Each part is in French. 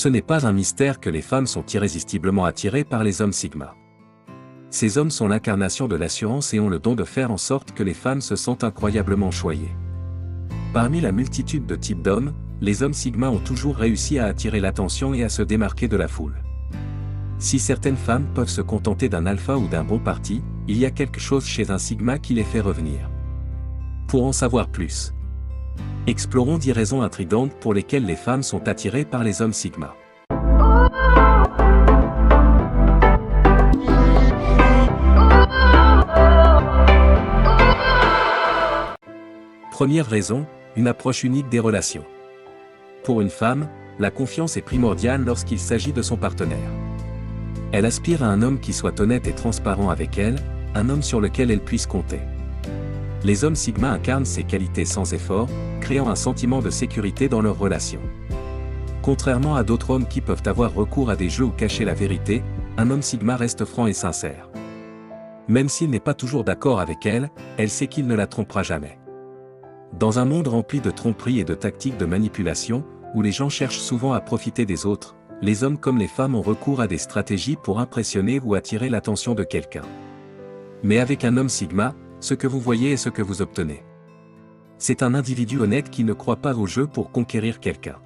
Ce n'est pas un mystère que les femmes sont irrésistiblement attirées par les hommes sigma. Ces hommes sont l'incarnation de l'assurance et ont le don de faire en sorte que les femmes se sentent incroyablement choyées. Parmi la multitude de types d'hommes, les hommes sigma ont toujours réussi à attirer l'attention et à se démarquer de la foule. Si certaines femmes peuvent se contenter d'un alpha ou d'un bon parti, il y a quelque chose chez un sigma qui les fait revenir. Pour en savoir plus, explorons 10 raisons intrigantes pour lesquelles les femmes sont attirées par les hommes sigma. Première raison, une approche unique des relations. Pour une femme, la confiance est primordiale lorsqu'il s'agit de son partenaire. Elle aspire à un homme qui soit honnête et transparent avec elle, un homme sur lequel elle puisse compter. Les hommes sigma incarnent ces qualités sans effort, créant un sentiment de sécurité dans leur relation. Contrairement à d'autres hommes qui peuvent avoir recours à des jeux ou cacher la vérité, un homme sigma reste franc et sincère. Même s'il n'est pas toujours d'accord avec elle, elle sait qu'il ne la trompera jamais. Dans un monde rempli de tromperies et de tactiques de manipulation, où les gens cherchent souvent à profiter des autres, les hommes comme les femmes ont recours à des stratégies pour impressionner ou attirer l'attention de quelqu'un. Mais avec un homme sigma, ce que vous voyez est ce que vous obtenez. C'est un individu honnête qui ne croit pas au jeu pour conquérir quelqu'un.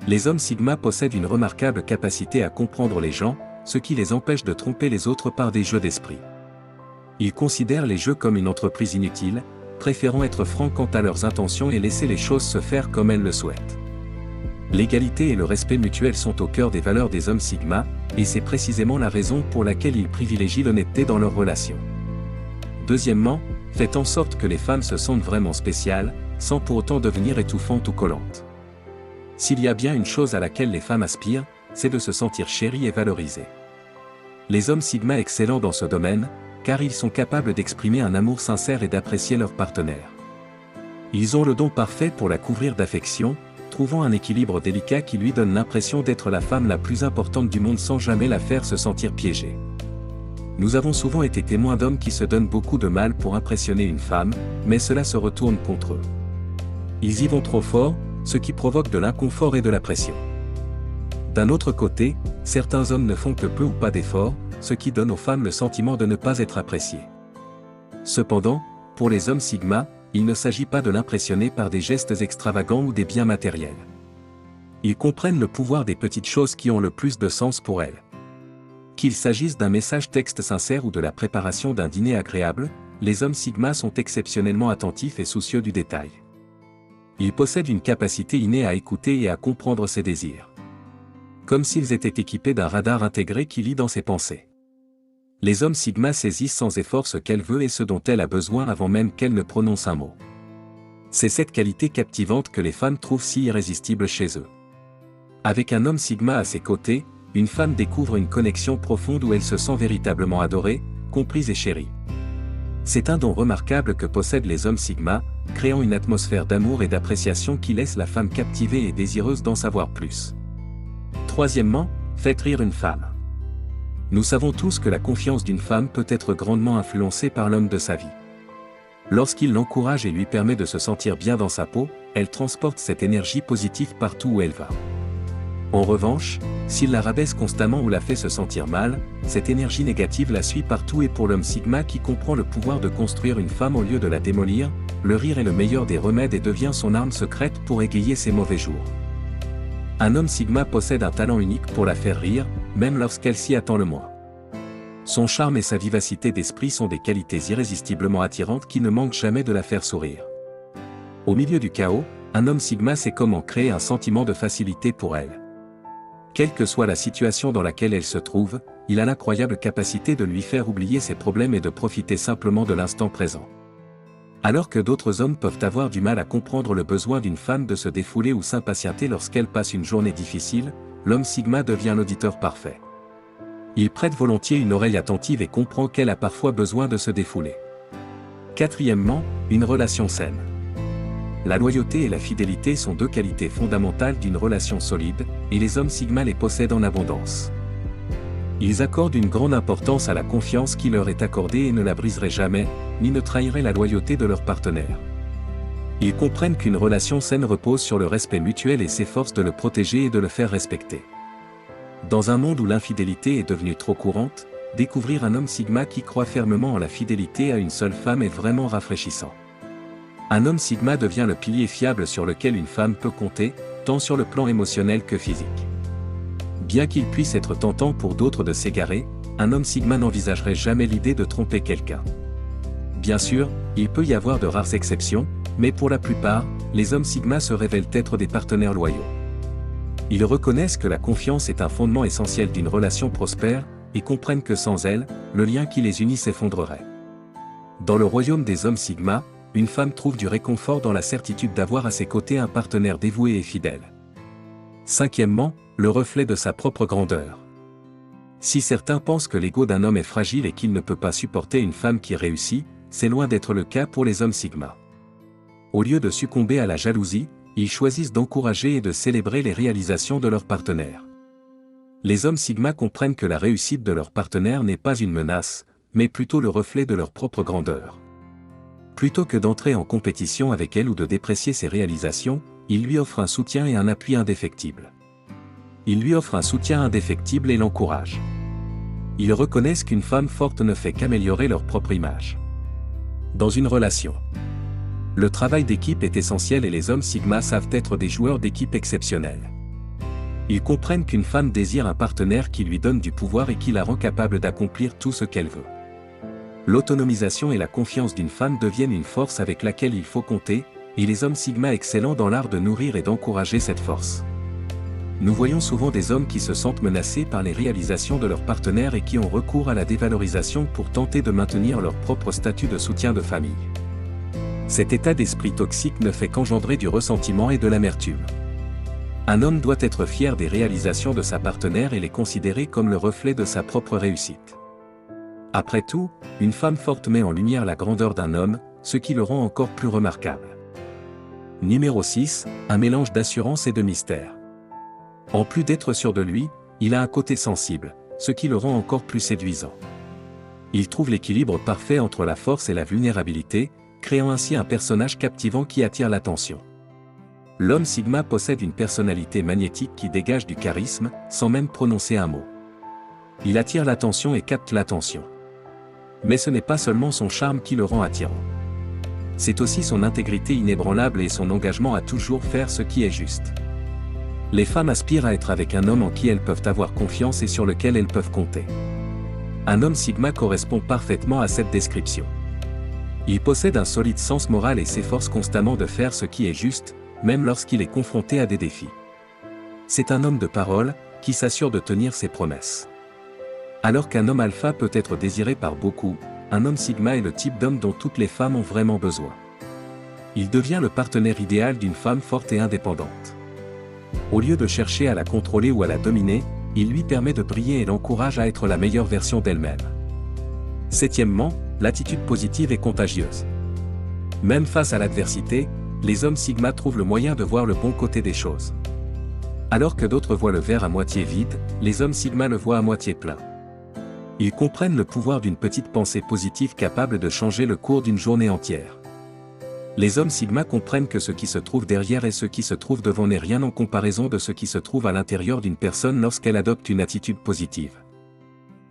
Les hommes sigma possèdent une remarquable capacité à comprendre les gens, ce qui les empêche de tromper les autres par des jeux d'esprit. Ils considèrent les jeux comme une entreprise inutile, préférant être francs quant à leurs intentions et laisser les choses se faire comme elles le souhaitent. L'égalité et le respect mutuel sont au cœur des valeurs des hommes sigma, et c'est précisément la raison pour laquelle ils privilégient l'honnêteté dans leurs relations. Deuxièmement, faites en sorte que les femmes se sentent vraiment spéciales, sans pour autant devenir étouffantes ou collantes. S'il y a bien une chose à laquelle les femmes aspirent, c'est de se sentir chéries et valorisées. Les hommes sigma excellent dans ce domaine, car ils sont capables d'exprimer un amour sincère et d'apprécier leur partenaire. Ils ont le don parfait pour la couvrir d'affection, trouvant un équilibre délicat qui lui donne l'impression d'être la femme la plus importante du monde sans jamais la faire se sentir piégée. Nous avons souvent été témoins d'hommes qui se donnent beaucoup de mal pour impressionner une femme, mais cela se retourne contre eux. Ils y vont trop fort, ce qui provoque de l'inconfort et de la pression. D'un autre côté, certains hommes ne font que peu ou pas d'efforts, ce qui donne aux femmes le sentiment de ne pas être appréciées. Cependant, pour les hommes sigma, il ne s'agit pas de l'impressionner par des gestes extravagants ou des biens matériels. Ils comprennent le pouvoir des petites choses qui ont le plus de sens pour elles. Qu'il s'agisse d'un message texte sincère ou de la préparation d'un dîner agréable, les hommes sigma sont exceptionnellement attentifs et soucieux du détail. Ils possèdent une capacité innée à écouter et à comprendre ses désirs. Comme s'ils étaient équipés d'un radar intégré qui lit dans ses pensées. Les hommes sigma saisissent sans effort ce qu'elle veut et ce dont elle a besoin avant même qu'elle ne prononce un mot. C'est cette qualité captivante que les femmes trouvent si irrésistible chez eux. Avec un homme sigma à ses côtés, une femme découvre une connexion profonde où elle se sent véritablement adorée, comprise et chérie. C'est un don remarquable que possèdent les hommes sigma, créant une atmosphère d'amour et d'appréciation qui laisse la femme captivée et désireuse d'en savoir plus. Troisièmement, faites rire une femme. Nous savons tous que la confiance d'une femme peut être grandement influencée par l'homme de sa vie. Lorsqu'il l'encourage et lui permet de se sentir bien dans sa peau, elle transporte cette énergie positive partout où elle va. En revanche, s'il la rabaisse constamment ou la fait se sentir mal, cette énergie négative la suit partout et pour l'homme sigma qui comprend le pouvoir de construire une femme au lieu de la démolir, le rire est le meilleur des remèdes et devient son arme secrète pour égayer ses mauvais jours. Un homme sigma possède un talent unique pour la faire rire, même lorsqu'elle s'y attend le moins. Son charme et sa vivacité d'esprit sont des qualités irrésistiblement attirantes qui ne manquent jamais de la faire sourire. Au milieu du chaos, un homme sigma sait comment créer un sentiment de facilité pour elle. Quelle que soit la situation dans laquelle elle se trouve, il a l'incroyable capacité de lui faire oublier ses problèmes et de profiter simplement de l'instant présent. Alors que d'autres hommes peuvent avoir du mal à comprendre le besoin d'une femme de se défouler ou s'impatienter lorsqu'elle passe une journée difficile, l'homme sigma devient l'auditeur parfait. Il prête volontiers une oreille attentive et comprend qu'elle a parfois besoin de se défouler. Quatrièmement, une relation saine. La loyauté et la fidélité sont deux qualités fondamentales d'une relation solide, et les hommes sigma les possèdent en abondance. Ils accordent une grande importance à la confiance qui leur est accordée et ne la briseraient jamais, ni ne trahiraient la loyauté de leur partenaire. Ils comprennent qu'une relation saine repose sur le respect mutuel et s'efforcent de le protéger et de le faire respecter. Dans un monde où l'infidélité est devenue trop courante, découvrir un homme Sigma qui croit fermement en la fidélité à une seule femme est vraiment rafraîchissant. Un homme Sigma devient le pilier fiable sur lequel une femme peut compter, tant sur le plan émotionnel que physique. Bien qu'il puisse être tentant pour d'autres de s'égarer, un homme Sigma n'envisagerait jamais l'idée de tromper quelqu'un. Bien sûr, il peut y avoir de rares exceptions, mais pour la plupart, les hommes Sigma se révèlent être des partenaires loyaux. Ils reconnaissent que la confiance est un fondement essentiel d'une relation prospère, et comprennent que sans elle, le lien qui les unit s'effondrerait. Dans le royaume des hommes Sigma, une femme trouve du réconfort dans la certitude d'avoir à ses côtés un partenaire dévoué et fidèle. Cinquièmement, le reflet de sa propre grandeur. Si certains pensent que l'ego d'un homme est fragile et qu'il ne peut pas supporter une femme qui réussit, c'est loin d'être le cas pour les hommes Sigma. Au lieu de succomber à la jalousie, ils choisissent d'encourager et de célébrer les réalisations de leur partenaire. Les hommes Sigma comprennent que la réussite de leur partenaire n'est pas une menace, mais plutôt le reflet de leur propre grandeur. Plutôt que d'entrer en compétition avec elle ou de déprécier ses réalisations, ils lui offrent un soutien et un appui indéfectible. Ils lui offrent un soutien indéfectible et l'encouragent. Ils reconnaissent qu'une femme forte ne fait qu'améliorer leur propre image. Dans une relation, le travail d'équipe est essentiel et les hommes Sigma savent être des joueurs d'équipe exceptionnels. Ils comprennent qu'une femme désire un partenaire qui lui donne du pouvoir et qui la rend capable d'accomplir tout ce qu'elle veut. L'autonomisation et la confiance d'une femme deviennent une force avec laquelle il faut compter, et les hommes Sigma excellent dans l'art de nourrir et d'encourager cette force. Nous voyons souvent des hommes qui se sentent menacés par les réalisations de leur partenaire et qui ont recours à la dévalorisation pour tenter de maintenir leur propre statut de soutien de famille. Cet état d'esprit toxique ne fait qu'engendrer du ressentiment et de l'amertume. Un homme doit être fier des réalisations de sa partenaire et les considérer comme le reflet de sa propre réussite. Après tout, une femme forte met en lumière la grandeur d'un homme, ce qui le rend encore plus remarquable. Numéro 6, un mélange d'assurance et de mystère. En plus d'être sûr de lui, il a un côté sensible, ce qui le rend encore plus séduisant. Il trouve l'équilibre parfait entre la force et la vulnérabilité, créant ainsi un personnage captivant qui attire l'attention. L'homme Sigma possède une personnalité magnétique qui dégage du charisme, sans même prononcer un mot. Il attire l'attention et capte l'attention. Mais ce n'est pas seulement son charme qui le rend attirant. C'est aussi son intégrité inébranlable et son engagement à toujours faire ce qui est juste. Les femmes aspirent à être avec un homme en qui elles peuvent avoir confiance et sur lequel elles peuvent compter. Un homme Sigma correspond parfaitement à cette description. Il possède un solide sens moral et s'efforce constamment de faire ce qui est juste, même lorsqu'il est confronté à des défis. C'est un homme de parole, qui s'assure de tenir ses promesses. Alors qu'un homme alpha peut être désiré par beaucoup, un homme Sigma est le type d'homme dont toutes les femmes ont vraiment besoin. Il devient le partenaire idéal d'une femme forte et indépendante. Au lieu de chercher à la contrôler ou à la dominer, il lui permet de briller et l'encourage à être la meilleure version d'elle-même. Septièmement, l'attitude positive est contagieuse. Même face à l'adversité, les hommes Sigma trouvent le moyen de voir le bon côté des choses. Alors que d'autres voient le verre à moitié vide, les hommes Sigma le voient à moitié plein. Ils comprennent le pouvoir d'une petite pensée positive capable de changer le cours d'une journée entière. Les hommes Sigma comprennent que ce qui se trouve derrière et ce qui se trouve devant n'est rien en comparaison de ce qui se trouve à l'intérieur d'une personne lorsqu'elle adopte une attitude positive.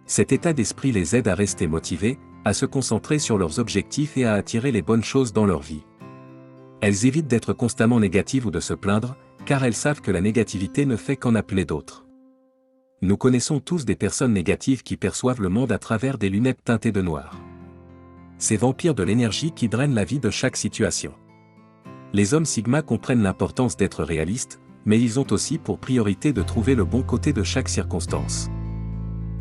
Cet état d'esprit les aide à rester motivés, à se concentrer sur leurs objectifs et à attirer les bonnes choses dans leur vie. Elles évitent d'être constamment négatives ou de se plaindre, car elles savent que la négativité ne fait qu'en appeler d'autres. Nous connaissons tous des personnes négatives qui perçoivent le monde à travers des lunettes teintées de noir. Ces vampires de l'énergie qui drainent la vie de chaque situation. Les hommes Sigma comprennent l'importance d'être réalistes, mais ils ont aussi pour priorité de trouver le bon côté de chaque circonstance.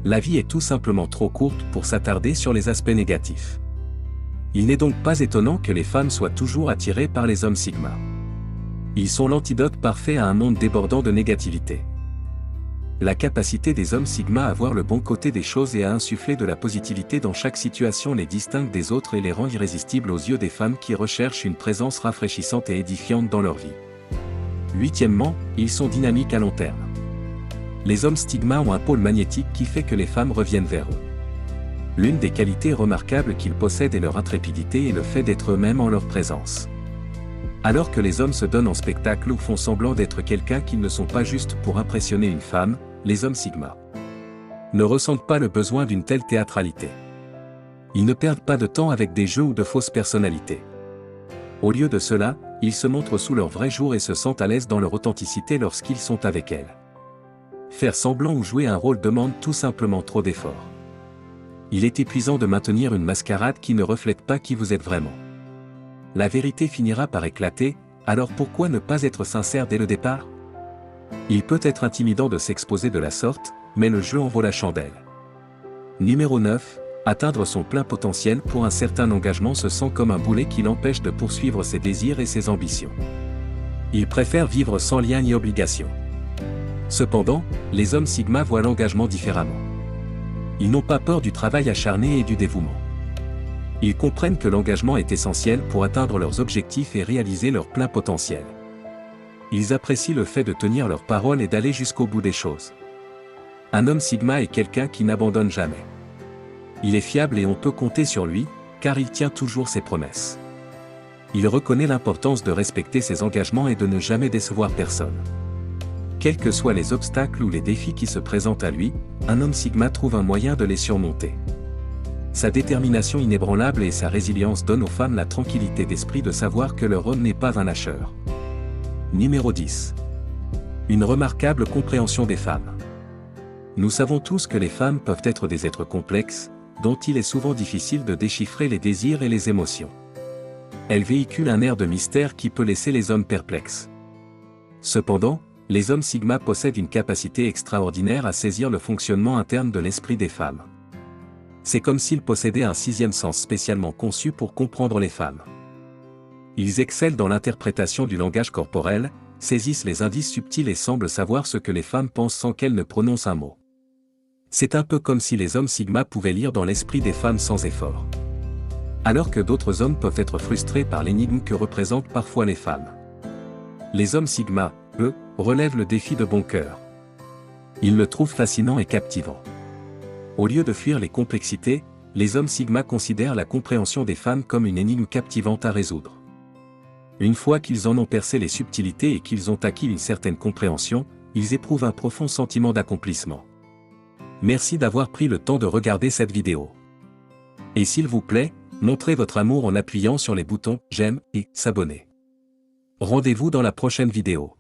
La vie est tout simplement trop courte pour s'attarder sur les aspects négatifs. Il n'est donc pas étonnant que les femmes soient toujours attirées par les hommes Sigma. Ils sont l'antidote parfait à un monde débordant de négativité. La capacité des hommes Sigma à voir le bon côté des choses et à insuffler de la positivité dans chaque situation les distingue des autres et les rend irrésistibles aux yeux des femmes qui recherchent une présence rafraîchissante et édifiante dans leur vie. Huitièmement, ils sont dynamiques à long terme. Les hommes Sigma ont un pôle magnétique qui fait que les femmes reviennent vers eux. L'une des qualités remarquables qu'ils possèdent est leur intrépidité et le fait d'être eux-mêmes en leur présence. Alors que les hommes se donnent en spectacle ou font semblant d'être quelqu'un qu'ils ne sont pas juste pour impressionner une femme, les hommes Sigma ne ressentent pas le besoin d'une telle théâtralité. Ils ne perdent pas de temps avec des jeux ou de fausses personnalités. Au lieu de cela, ils se montrent sous leur vrai jour et se sentent à l'aise dans leur authenticité lorsqu'ils sont avec elles. Faire semblant ou jouer un rôle demande tout simplement trop d'efforts. Il est épuisant de maintenir une mascarade qui ne reflète pas qui vous êtes vraiment. La vérité finira par éclater, alors pourquoi ne pas être sincère dès le départ? Il peut être intimidant de s'exposer de la sorte, mais le jeu en vaut la chandelle. Numéro 9. Atteindre son plein potentiel. Pour un certain engagement se sent comme un boulet qui l'empêche de poursuivre ses désirs et ses ambitions. Il préfère vivre sans lien ni obligation. Cependant, les hommes Sigma voient l'engagement différemment. Ils n'ont pas peur du travail acharné et du dévouement. Ils comprennent que l'engagement est essentiel pour atteindre leurs objectifs et réaliser leur plein potentiel. Ils apprécient le fait de tenir leur parole et d'aller jusqu'au bout des choses. Un homme Sigma est quelqu'un qui n'abandonne jamais. Il est fiable et on peut compter sur lui, car il tient toujours ses promesses. Il reconnaît l'importance de respecter ses engagements et de ne jamais décevoir personne. Quels que soient les obstacles ou les défis qui se présentent à lui, un homme Sigma trouve un moyen de les surmonter. Sa détermination inébranlable et sa résilience donnent aux femmes la tranquillité d'esprit de savoir que leur homme n'est pas un lâcheur. Numéro 10. Une remarquable compréhension des femmes. Nous savons tous que les femmes peuvent être des êtres complexes, dont il est souvent difficile de déchiffrer les désirs et les émotions. Elles véhiculent un air de mystère qui peut laisser les hommes perplexes. Cependant, les hommes Sigma possèdent une capacité extraordinaire à saisir le fonctionnement interne de l'esprit des femmes. C'est comme s'ils possédaient un sixième sens spécialement conçu pour comprendre les femmes. Ils excellent dans l'interprétation du langage corporel, saisissent les indices subtils et semblent savoir ce que les femmes pensent sans qu'elles ne prononcent un mot. C'est un peu comme si les hommes Sigma pouvaient lire dans l'esprit des femmes sans effort. Alors que d'autres hommes peuvent être frustrés par l'énigme que représentent parfois les femmes. Les hommes Sigma, eux, relèvent le défi de bon cœur. Ils le trouvent fascinant et captivant. Au lieu de fuir les complexités, les hommes Sigma considèrent la compréhension des femmes comme une énigme captivante à résoudre. Une fois qu'ils en ont percé les subtilités et qu'ils ont acquis une certaine compréhension, ils éprouvent un profond sentiment d'accomplissement. Merci d'avoir pris le temps de regarder cette vidéo. Et s'il vous plaît, montrez votre amour en appuyant sur les boutons « J'aime » et « S'abonner ». Rendez-vous dans la prochaine vidéo.